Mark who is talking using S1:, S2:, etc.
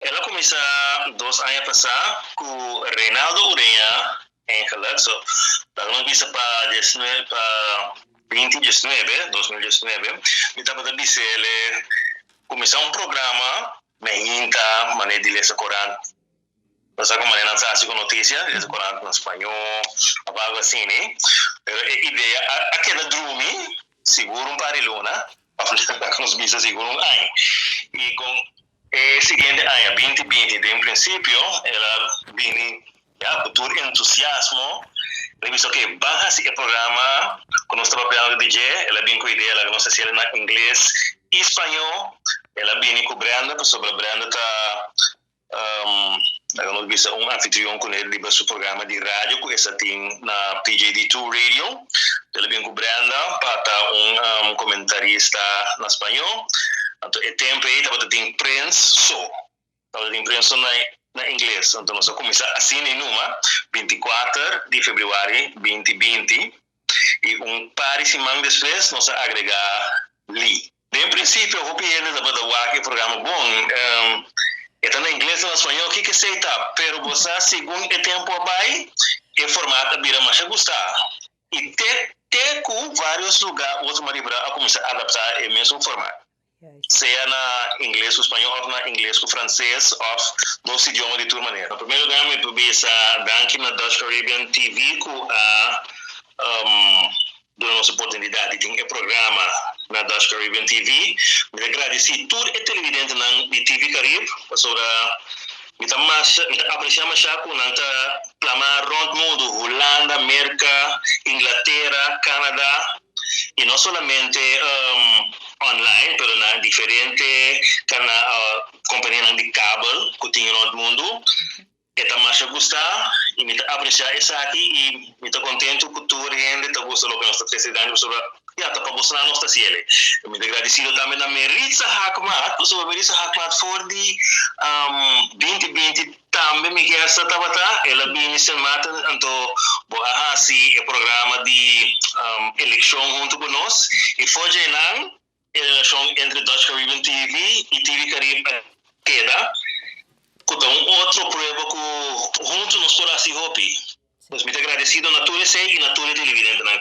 S1: Ela começa 2 anos passar com Reinaldo Ureña em Calexo. Daí não visa para 19, para 2019, 2019. Me estava a dizer ele começar um programa, me inta, maneira de ler esse Corão. Basta como maneira não sabe com notícia, ler esse Corão em espanhol, algo assim, né? Pero a ideia, aquela dormir, seguro um pariluna, para que nos visa seguro um ano. E com seguinte ano, 2020, em princípio, ela vem por entusiasmo, ela visto que baja esse programa, quando estava pegando DJ, ela vem com a ideia, ela não sei se ela na inglês e espanhol, ela vem cobrando, sobre a Brenda está ela não visto um anfitrião com ele para o programa de rádio, que essa tem na PJD2 Radio, ela vem cobrando para um comentarista na espanhol. Então, é tempo aí, tem prensa só. Tem prensa na inglês. Então, nós começamos assim em uma, 24 de fevereiro 2020, e par de semanas depois, nós agregar ali. Em princípio, eu vou pedir para o programa bom. Então, em inglês e em espanhol, o que você está? Pero você, segundo o tempo vai, o formato vira mais gostar. E tem com vários lugares, outros maneiras a começar a adaptar o mesmo formato. Seja na inglês ou espanhol, ou na inglês ou francês, ou dos idiomas de toda maneira. No primeiro lugar, me publica aqui na Dutch Caribbean TV com a nossa oportunidade de ter programa na Dutch Caribbean TV. Me agradeci tudo e televidente de TV Caribe, sobre me apreciamos já com nanta clamar rondo mundo, Holanda, América, Inglaterra, Canadá, e não somente online, pero na diferente companhia de cabo que tem no mundo. Eta mais gostar e me apreciar isso aqui e me estou contente com tudo gente está gostando do que nós estamos fazendo sobre está para mostrar nossa ciele. Eu me agradecido também na Meritza Hakmat, sobre Meritza Hakmat for de 2020 também me quer essa tabata, ela vem em semana então boa assim o programa de eleição junto com nós e foi gerar a eleição entre Dutch Caribbean TV e TV Caribe queda com outro prueba que juntos nos por assim hopi. Nós me agradecido na tua e na tua televidente na